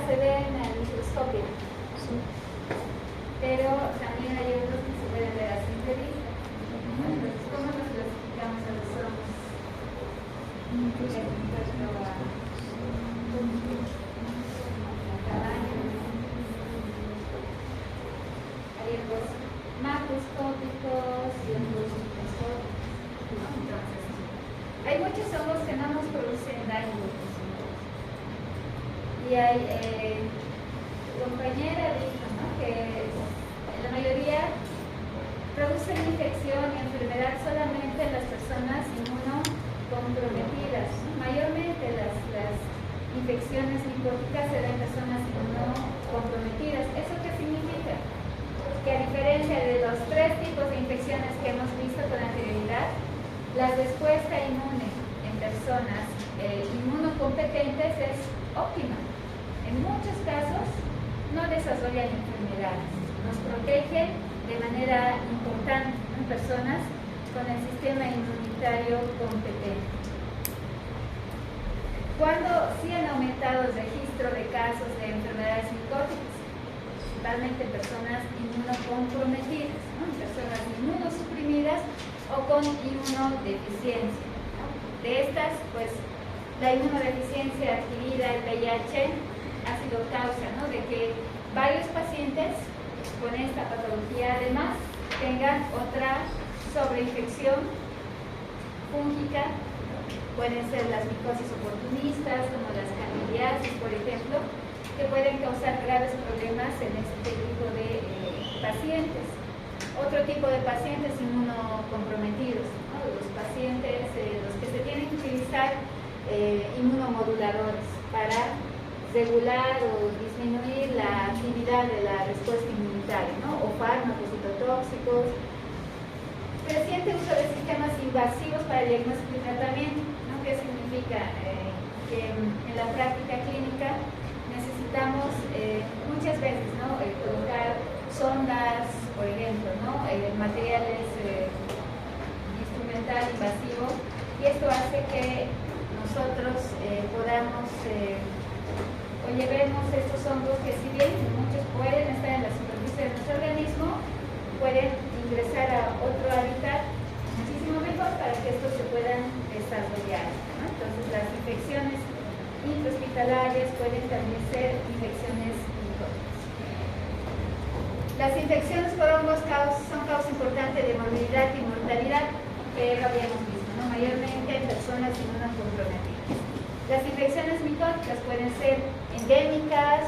se ven al microscopio, pero también hay otros que se pueden ver a simple vista. Entonces, ¿cómo nos clasificamos a los hongos? Hay hongos macroscópicos y hongos microscópicos. Entonces, hay muchos hongos que no nos producen daño. Y hay compañera dijo, ¿no?, que la mayoría producen infección y enfermedad solamente en las personas inmunocomprometidas. Mayormente las infecciones micóticas se dan en personas inmunocomprometidas. ¿Eso qué significa? Que a diferencia de los 3 tipos de infecciones que hemos visto con anterioridad, la respuesta inmune en personas inmunocompetentes es óptima. En muchos casos no desarrollan enfermedades, nos protegen de manera importante en personas con el sistema inmunitario competente. ¿Cuándo sí han aumentado el registro de casos de enfermedades micóticas? Principalmente en personas inmunocomprometidas, ¿no?, en personas inmunosuprimidas o con inmunodeficiencia, ¿no? De estas, pues, la inmunodeficiencia adquirida, el VIH, ha sido causa, ¿no?, de que varios pacientes con esta patología además tengan otra sobreinfección fúngica. Pueden ser las micosis oportunistas, como las candidiasis, por ejemplo, que pueden causar graves problemas en este tipo de pacientes. Otro tipo de pacientes inmunocomprometidos, ¿no?, los pacientes, los que se tienen que utilizar inmunomoduladores para regular o disminuir la actividad de la respuesta inmunitaria, ¿no?, o fármacos citotóxicos. Creciente uso de sistemas invasivos para diagnóstico y tratamiento, ¿no? ¿Qué significa? Que en la práctica clínica necesitamos muchas veces, ¿no?, colocar sondas, por ejemplo, ¿no?, materiales instrumental invasivo, y esto hace que nosotros podamos o llevemos estos hongos que, si bien muchos pueden estar en la superficie de nuestro organismo, pueden ingresar a otro hábitat muchísimo mejor para que estos se puedan desarrollar, ¿no? Entonces, las infecciones intrahospitalarias pueden también ser infecciones micóticas. Las infecciones por hongos son causa importante de morbilidad y mortalidad, que lo habíamos visto, ¿no?, mayormente en personas inmunocomprometidas. Las infecciones micóticas pueden ser endémicas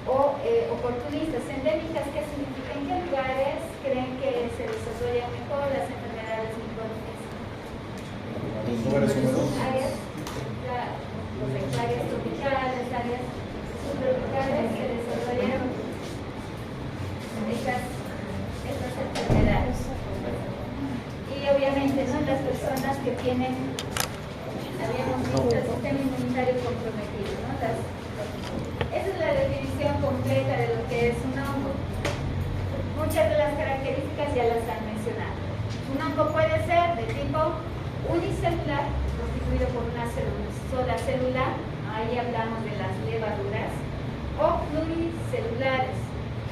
o oportunistas. Endémicas, ¿qué significa? ¿En qué lugares creen que se desarrollan mejor las enfermedades micóticas? ¿Los lugares húmedos? Áreas tropicales, áreas subtropicales, se desarrollan estas enfermedades. Y obviamente, ¿no?, las personas que tienen, habíamos visto, el sistema inmunitario comprometido, ¿no? Esa es la definición completa de lo que es un hongo. Muchas de las características ya las han mencionado. Un hongo puede ser de tipo unicelular, constituido por una sola célula, ahí hablamos de las levaduras, o pluricelulares.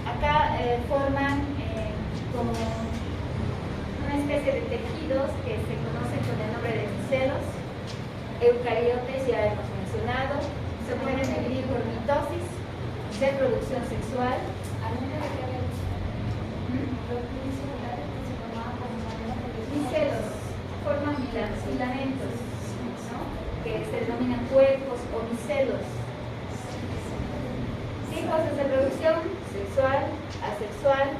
Acá forman como una especie de tejidos que se conocen con el nombre de micelos. Eucariotes, ya hemos mencionado, se pueden dividir por mitosis, reproducción sexual. Micelos forman filamentos, ¿no?, que se denominan cuerpos o micelos. Tipos de reproducción sexual, asexual,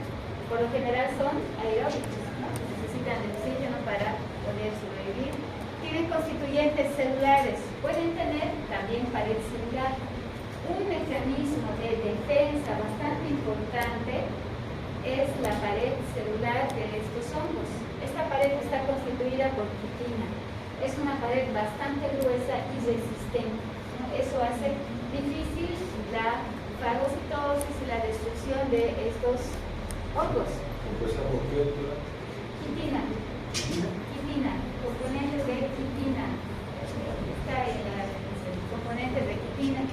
por lo general son aeróbicos, ¿no?, necesitan de oxígeno para poder sobrevivir. Tienen constituyentes celulares, pueden tener también pared celular. Un mecanismo de defensa bastante importante es la pared celular de estos hongos. Esta pared está constituida por quitina. Es una pared bastante gruesa y resistente, ¿no? Eso hace difícil la fagocitosis y la destrucción de estos hongos. Quitina. Quitina, componentes de quitina. Está en el componente de quitina.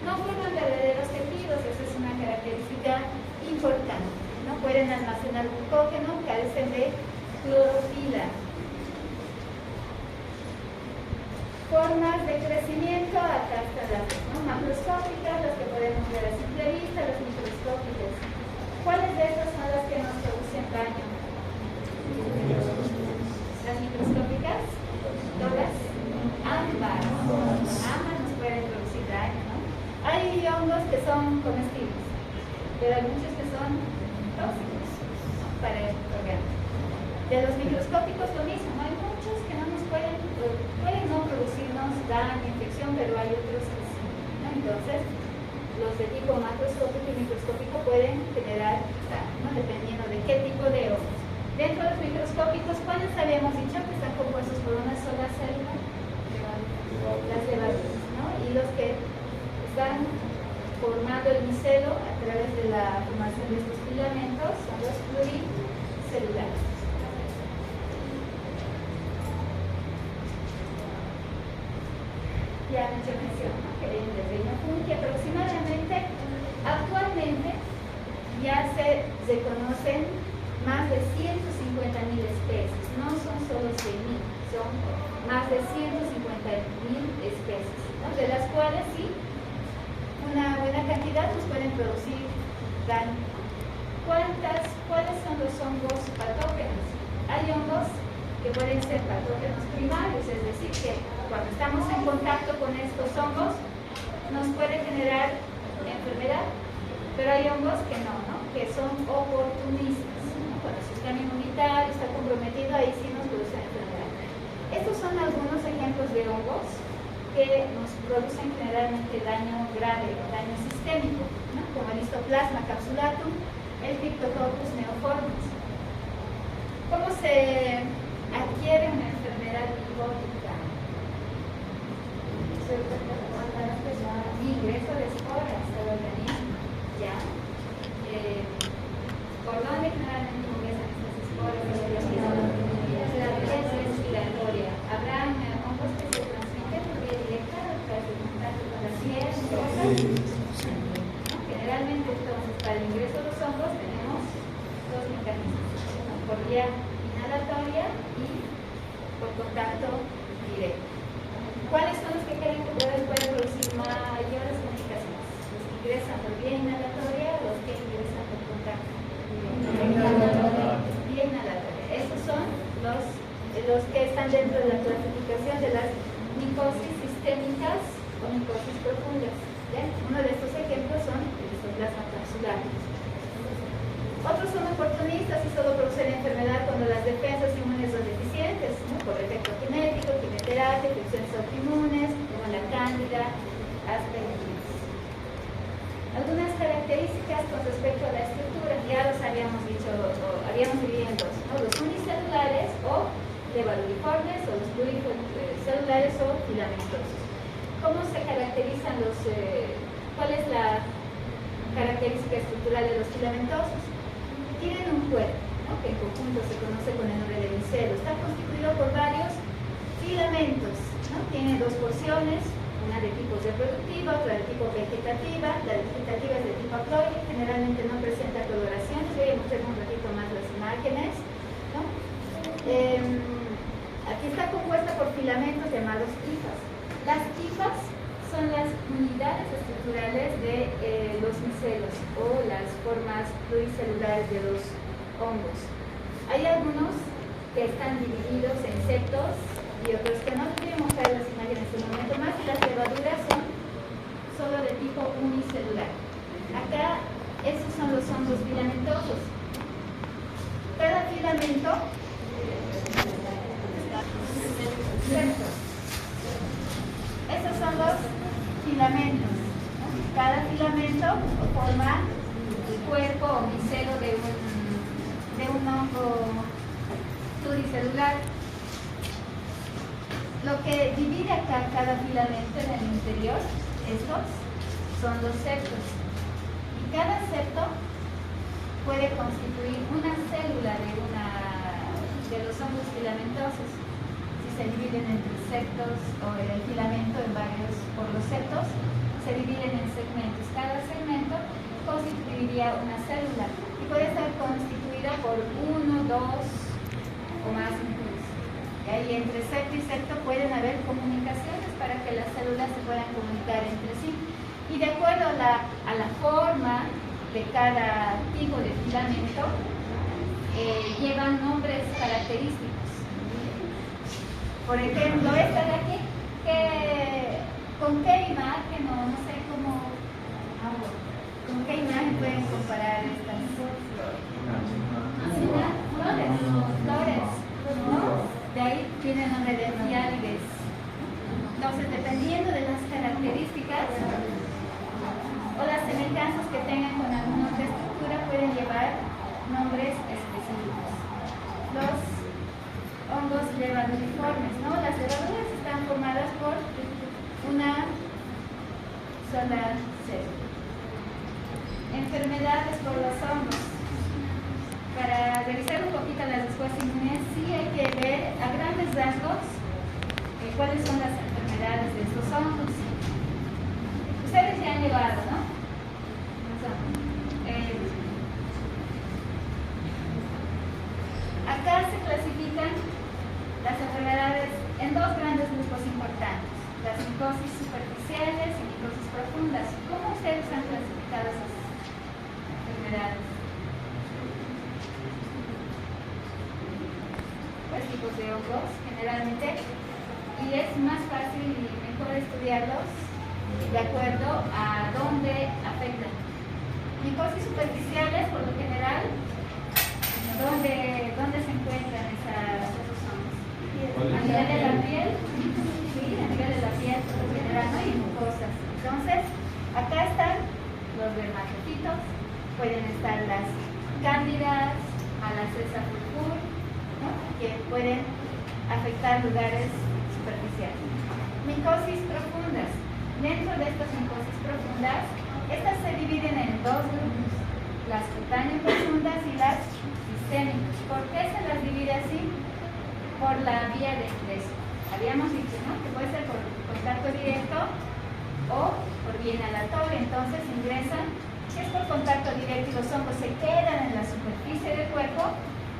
No forman verdaderos tejidos, esa es una característica importante. No pueden almacenar glucógeno, carecen de clorofila. Formas de crecimiento, acá están las macroscópicas, las que podemos ver a simple vista, las microscópicas. ¿Cuáles de estas son las que nos producen daño? Las microscópicas, todas, ambas nos pueden producir daño, ¿no? Hay hongos que son comestibles, pero hay muchos que son tóxicos, ¿no?, para el organismo. De los microscópicos lo mismo, ¿no? Hay muchos que no nos pueden no producirnos daño, infección, pero hay otros que sí, ¿no? Entonces, los de tipo macroscópico y microscópico pueden generar daño, ¿no?, dependiendo de qué tipo de hongos. Dentro de los microscópicos, ¿cuáles habíamos dicho que están compuestos por una sola célula? Las levaduras, ¿no? Y los que están formando el micelo a través de la formación de estos filamentos son los pluricelulares. Ya han hecho mención, ¿no?, que vienen del reino fungi. Aproximadamente, actualmente, ya se conocen más de 150.000 especies. No son solo 100.000, son más de 150.000 especies, ¿no?, de las cuales sí, una buena cantidad nos pueden producir daño. ¿Cuáles son los hongos patógenos? Hay hongos que pueden ser patógenos primarios, es decir, que cuando estamos en contacto con estos hongos nos puede generar enfermedad, pero hay hongos que no, que son oportunistas, ¿no? Cuando el sistema inmunitario está comprometido, ahí sí nos produce enfermedad. Estos son algunos ejemplos de hongos que nos producen generalmente daño grave, daño sistémico, ¿no?, como el Histoplasma capsulatum, el Cryptococcus neoformis. ¿Cómo se adquiere una enfermedad micótica? Ingreso de esporas al organismo, ¿ya? ¿Por dónde generalmente ingresan estas esporas? La vía respiratoria. ¿Habrán hongos que se transmiten por vía directa a través de contacto con la piel? ¿No? Generalmente, entonces, para el ingreso de los hongos tenemos dos mecanismos, ¿no?, por vía inhalatoria y por contacto directo. ¿Cuáles son los que creen que pueden producir mayores complicaciones? ¿Los que ingresan por vía inhalatoria o los que ingresan por contacto? Vía inhalatoria. Esos son los que están dentro de la clasificación de las micosis sistémicas o micosis profundas, ¿ya? Uno de estos ejemplos son el Histoplasma capsulatum. Otros son oportunistas y solo producen enfermedad cuando las defensas inmunes son deficientes, ¿no?, por efecto genético, quimioterapia, infecciones autoinmunes, como la cándida, aspergillus. Algunas características con respecto a la estructura, ya los habíamos dicho, habíamos dividido en dos, ¿no?, los unicelulares o levaduliformes, o los pluricelulares o filamentosos. ¿Cómo se caracterizan cuál es la característica estructural de los filamentosos? Tienen un cuerpo, ¿no?, que en conjunto se conoce con el nombre de micelo. Está constituido por varios filamentos, ¿no? Tiene dos porciones, una de tipo reproductiva, otra de tipo vegetativa. La vegetativa es de tipo haploide, generalmente no presenta coloraciones. Voy a mostrar un ratito más las imágenes, ¿no? Aquí está compuesta por filamentos llamados hifas. Las hifas son las unidades estructurales de los micelos o las formas pluricelulares de los hongos. Hay algunos que están divididos en septos y otros que no. Les voy a mostrar las imágenes en un momento más. Las levaduras son solo de tipo unicelular. Acá, esos son los hongos filamentosos. Cada filamento septos. Esos son los filamentos, ¿no? Cada filamento forma el cuerpo o micelo de un hongo pluricelular. Lo que divide acá cada filamento en el interior, estos son los septos. Y cada septo puede constituir una célula de los hongos filamentosos. Si se dividen entre septos o el filamento en varios por los septos, se dividen en segmentos. Cada segmento constituiría una célula y puede estar constituida por 1, 2 o más núcleos. Y ahí entre septo y septo pueden haber comunicaciones para que las células se puedan comunicar entre sí. Y de acuerdo a la forma de cada tipo de filamento, llevan nombres característicos. Por ejemplo, esta de aquí, ¿con qué imagen o no sé cómo, con qué imagen pueden comparar estas flores? ¿No? De ahí tiene el nombre de fialides. Entonces, dependiendo de las características o las semejanzas que tengan con alguna otra estructura, pueden llevar nombres específicos. Los hongos llevan uniformes, ¿no? Las levaduras están formadas por una sola célula. Enfermedades por los hongos. Para revisar un poquito las respuestas inmunes, sí hay que ver a grandes rasgos cuáles son las enfermedades de estos hongos. Ustedes ya han llevado, ¿no? Acá se clasifican las enfermedades en dos grandes grupos importantes, las micosis superficiales y micosis profundas. ¿Cómo ustedes han clasificado esas enfermedades? Pues tipos de hongos, generalmente, y es más fácil y mejor estudiarlos de acuerdo a dónde afectan. Micosis superficiales, por lo general, ¿dónde se encuentran esos hongos? A nivel de la piel, sí, a nivel de la piel, por lo general, ¿no? Y mucosas. Entonces, acá están los dermatofitos, pueden estar las cándidas, Malassezia purpúrea, ¿no? Que pueden afectar lugares superficiales. Micosis profundas. Dentro de estas micosis profundas, estas se dividen en dos grupos, las cutáneas profundas y las sistémicas. ¿Por qué se las divide así? Por la vía de ingreso. Habíamos dicho, ¿no?, que puede ser por contacto directo o por vía inhalatoria. Entonces ingresan, si es por contacto directo y los hongos se quedan en la superficie del cuerpo,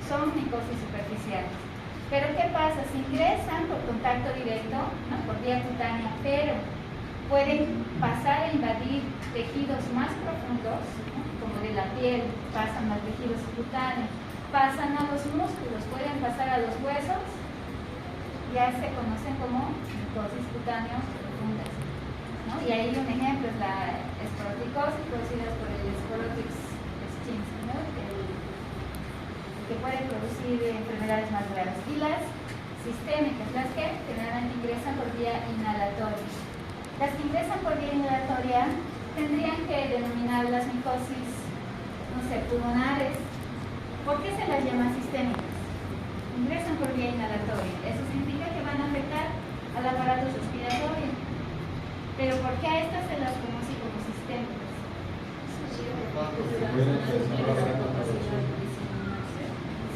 son micosis superficiales. Pero ¿qué pasa? Si ingresan por contacto directo, ¿no?, por vía cutánea, pero pueden pasar a invadir tejidos más profundos, ¿no?, como de la piel, pasan a tejidos cutáneos, pasan a los músculos, pueden pasar a los huesos, ya se conocen como micosis cutáneas profundas, ¿no? Y ahí un ejemplo es la esporoticosis producida por el Sporotrix schinsky, ¿no?, que puede producir enfermedades más graves. Y las sistémicas, las que generalmente ingresan por vía inhalatoria. Las que ingresan por vía inhalatoria tendrían que denominar las micosis, no sé, pulmonares. ¿Por qué se las llama sistémicas? Ingresan por vía inhalatoria. Eso significa que van a afectar al aparato respiratorio. Pero ¿por qué a estas se las conoce como sistémicas?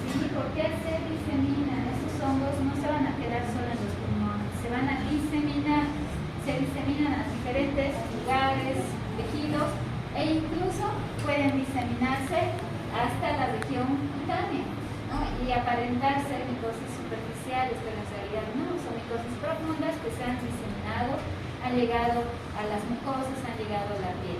Sí, porque se diseminan. Esos hongos no se van a quedar solo en los pulmones, se van a diseminar. Se diseminan a diferentes lugares, tejidos, e incluso pueden diseminarse hasta la región cutánea, ¿no?, y aparentar ser micosis superficiales, pero en realidad no, son micosis profundas que se han diseminado, han llegado a las mucosas, han llegado a la piel.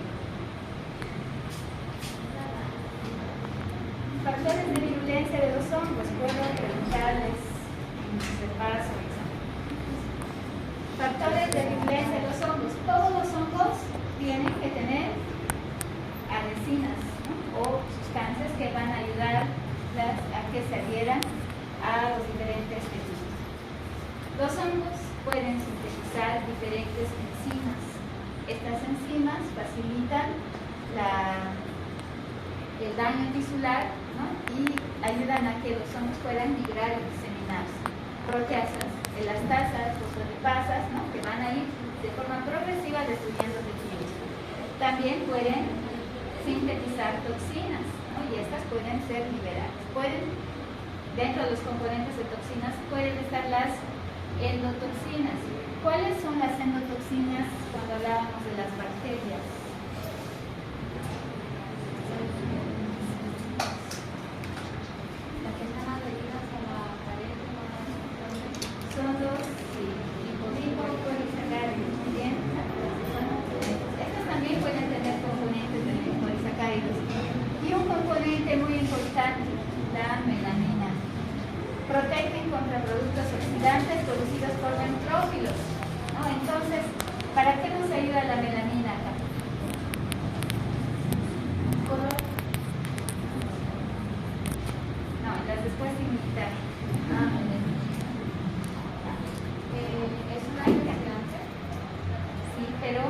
Factores de virulencia de los hongos, puedo preguntarles en repaso. Factores de virulencia de los hongos. Todos los hongos tienen que tener adhesinas, ¿no?, o sustancias que van a ayudar a que se adhieran a los diferentes tejidos. Los hongos pueden sintetizar diferentes enzimas. Estas enzimas facilitan el daño tisular, ¿no?, y ayudan a que los hongos puedan migrar y diseminarse. Proteasas, elastasas, fosfolipasas, ¿no?, que van a ir de forma progresiva destruyendo tejidos. También pueden sintetizar toxinas, ¿no?, y estas pueden ser liberadas. Dentro de los componentes de toxinas pueden estar las Endotoxinas. ¿Cuáles son las endotoxinas cuando hablábamos de las bacterias? Son los liposacáridos, muy bien. Estos también pueden tener componentes de liposacáridos. Y un componente muy importante, la melanina. Protegen contra productos oxidantes producidos por neutrófilos, ¿no? Entonces, ¿para qué nos ayuda la melanina acá? ¿Color? No, en las respuestas inmunitarias. ¿Es un antioxidante? Sí, pero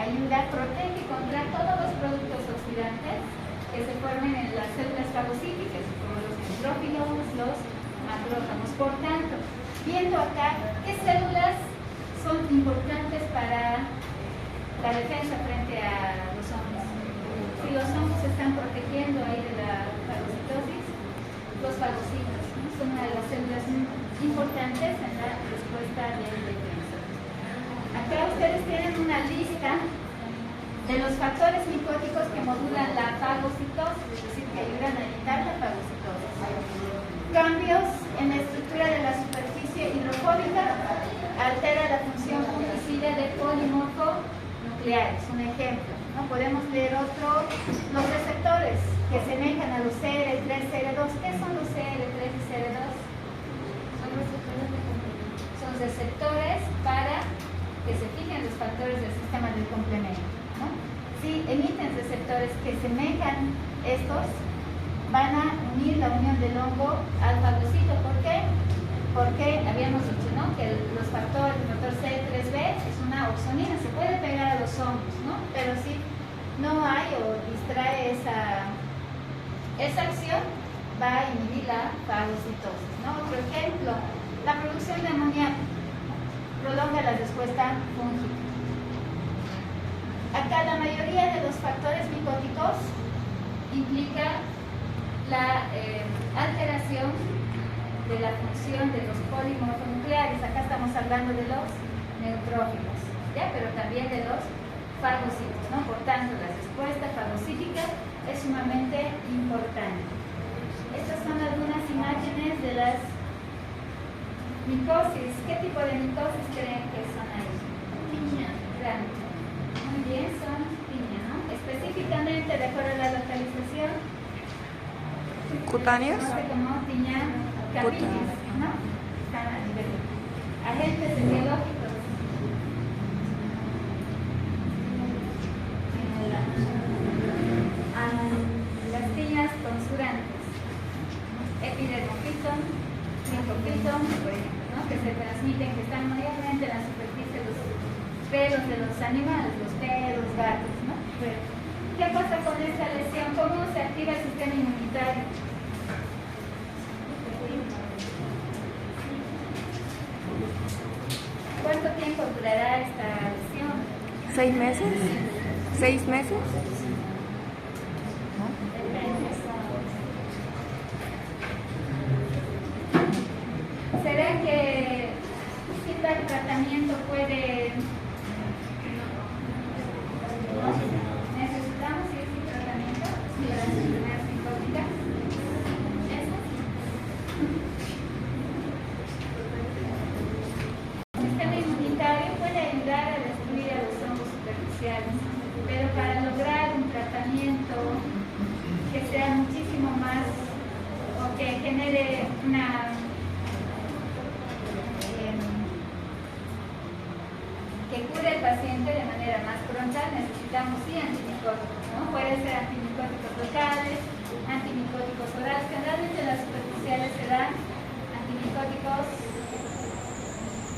ayuda, protege contra todos los productos oxidantes que se formen en las células fagocíticas, como los neutrófilos, los macrófagos. Por tanto, viendo acá, ¿qué células son importantes para la defensa frente a los hongos? Si los hongos se están protegiendo ahí de la fagocitosis, los fagocitos, ¿no? Son una de las células importantes en la respuesta de defensa. Acá ustedes tienen una lista de los factores micóticos que modulan la fagocitosis, es decir, que ayudan a evitar la fagocitosis. Cambios en la estructura de la superficie hidrofóbica altera la función fungicida de polimorfonucleares. Un ejemplo, ¿no? Podemos leer otro, los receptores que semejan a los CR3, CR2. ¿Qué son los CR3 y CR2? Son receptores para que se fijen los factores del sistema del complemento, ¿no? Si emiten receptores que semejan estos, van a unir la unión del hongo al fagocito. ¿Por qué? Porque habíamos dicho, ¿no?, que los factores, el factor C3b es una opsonina, se puede pegar a los hongos, ¿no? Pero si no hay o distrae esa acción, va a inhibir la fagocitosis, ¿no? Otro ejemplo, la producción de amoníaco prolonga la respuesta fúngica. Acá la mayoría de los factores micóticos implica la alteración de la función de los polimorfonucleares. Acá estamos hablando de los neutrófilos, ¿ya? Pero también de los fagocitos, ¿no? Por tanto, la respuesta fagocítica es sumamente importante. Estas son algunas imágenes de las micosis. ¿Qué tipo de micosis creen que son ahí? Piña. Grande. Muy bien, son piña, ¿no? Específicamente, de acuerdo a la localización, cutáneos, como piña capitis, ¿no? Están a nivel. Agentes etiológicos. Las piñas consurantes. Epidermofitón, micofitón, por ejemplo, ¿no?, que se transmiten, que están mayormente en la superficie de los pelos de los animales, los perros, gatos, ¿no? ¿Qué pasa con esta lesión? ¿Cómo se activa el sistema inmunitario? ¿Cuánto tiempo durará esta lesión? 6 meses. 6 meses. ¿Será que si tal tratamiento puede... ¿Necesitamos ese tratamiento de las enfermedades psicóticas? El sistema inmunitario puede ayudar a destruir a los hongos superficiales, pero para lograr un tratamiento que sea muchísimo más, o que genere una... que cure al paciente de manera más pronta, necesitamos sí antimicóticos, ¿no? Puede ser antimicóticos locales, antimicóticos orales. Generalmente en las superficiales se dan antimicóticos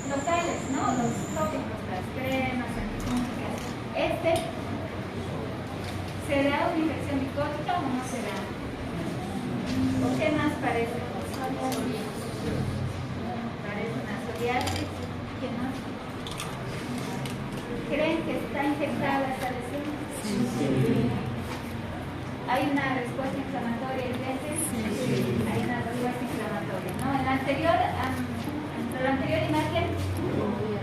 locales, ¿no? Los tópicos, las cremas, antifúngicas. ¿Será una infección micótica o no será? ¿O qué más parece? Parece una psoriasis. ¿Qué más? ¿Creen que está infectada esta lesión? Sí. ¿Hay una respuesta inflamatoria en veces? Sí. Hay una respuesta inflamatoria, ¿no? En la anterior anterior imagen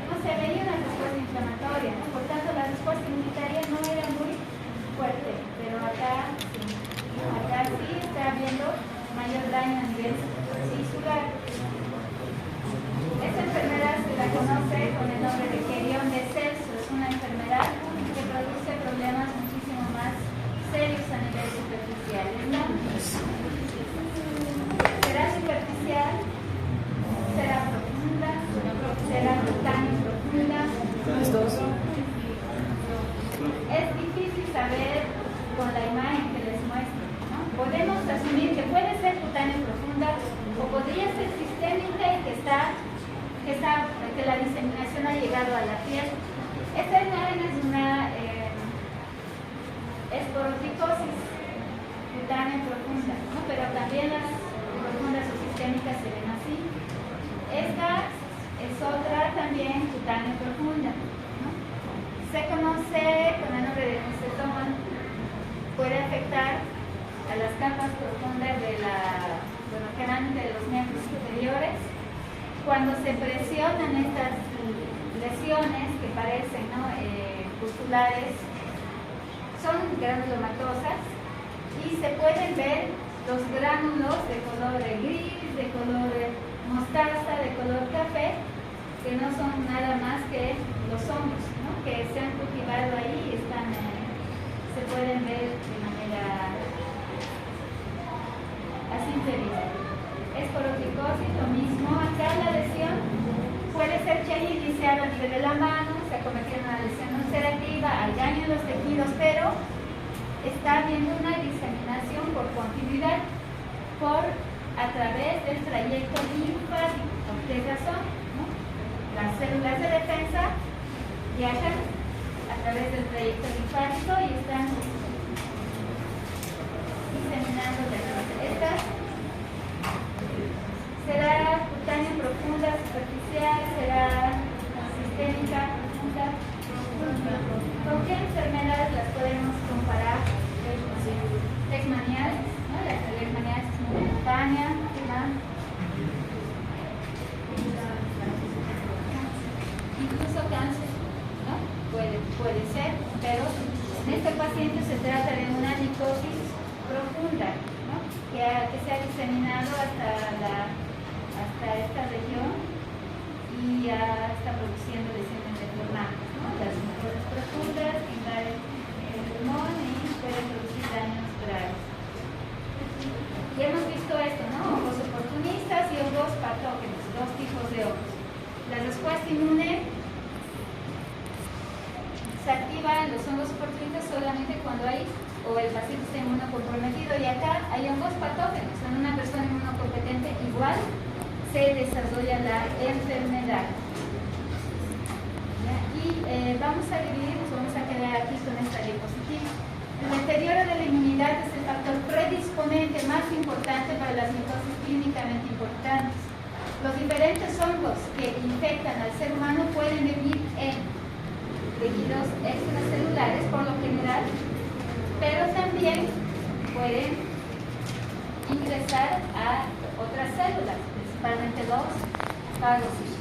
no se veía una respuesta inflamatoria, ¿no? Por tanto la respuesta inmunitaria no era muy fuerte, pero acá sí, ¿no? Acá sí está habiendo mayor daño a nivel tisular. Esta enfermedad se la conoce con el nombre de Querión de Celso. Es una enfermedad que produce problemas muchísimo más serios a nivel superficial, ¿no? Será superficial, será profunda, será cutánea profunda. Es difícil saber con la imagen que les muestro, ¿no? Podemos asumir que puede ser cutánea profunda o podría ser sistémica y que la diseminación ha llegado a la piel. Esta imagen es una esporoticosis cutánea profunda, ¿no? Pero también las profundas o sistémicas se ven así. Esta es otra también cutánea profunda, ¿no? Se conoce con el nombre de micetoma. Puede afectar a las capas profundas de generalmente de los miembros superiores. Cuando se presionan estas lesiones que parecen, ¿no? Pustulares, son granulomatosas y se pueden ver los gránulos de color gris, de color mostaza, de color café, que no son nada más que los hongos, ¿no? Que se han cultivado ahí y se pueden ver de manera a simple vista. Esporoticosis, lo mismo. Acá la lesión puede ser que haya iniciado a nivel de la mano, se ha convertido en una lesión ulcerativa, hay daño en los tejidos, pero está habiendo una diseminación por continuidad a través del trayecto linfático. ¿Por qué razón? ¿No? Las células de defensa viajan a través del trayecto linfático y están diseminando la esta será cutánea profunda, superficial, será sistémica, profunda. ¿Con qué enfermedades las podemos comparar? Leishmaniasis, ¿no? La leishmaniasis momentánea, ¿no? Incluso cáncer, ¿no? Puede ser, pero en este paciente se trata de una necrosis profunda, ¿no? que se ha diseminado hasta esta región y ya está produciendo lesiones deformantes, ¿no? Las necrosis profundas invaden el pulmón y pueden producir daños graves. Y hemos visto esto, ¿no? Hongos oportunistas y hongos patógenos, dos tipos de hongos. La respuesta inmune se activa en los hongos oportunistas solamente cuando hay o el paciente está inmunocomprometido, y acá hay hongos patógenos. En una persona inmunocompetente igual se desarrolla la enfermedad. Y vamos a dividir, nos vamos a quedar aquí con esta diapositiva. El deterioro de la inmunidad es el factor predisponente más importante para las mitosis clínicamente importantes. Los diferentes hongos que infectan al ser humano pueden vivir en tejidos extracelulares por lo general, pero también pueden ingresar a otras células, principalmente los fagocitos.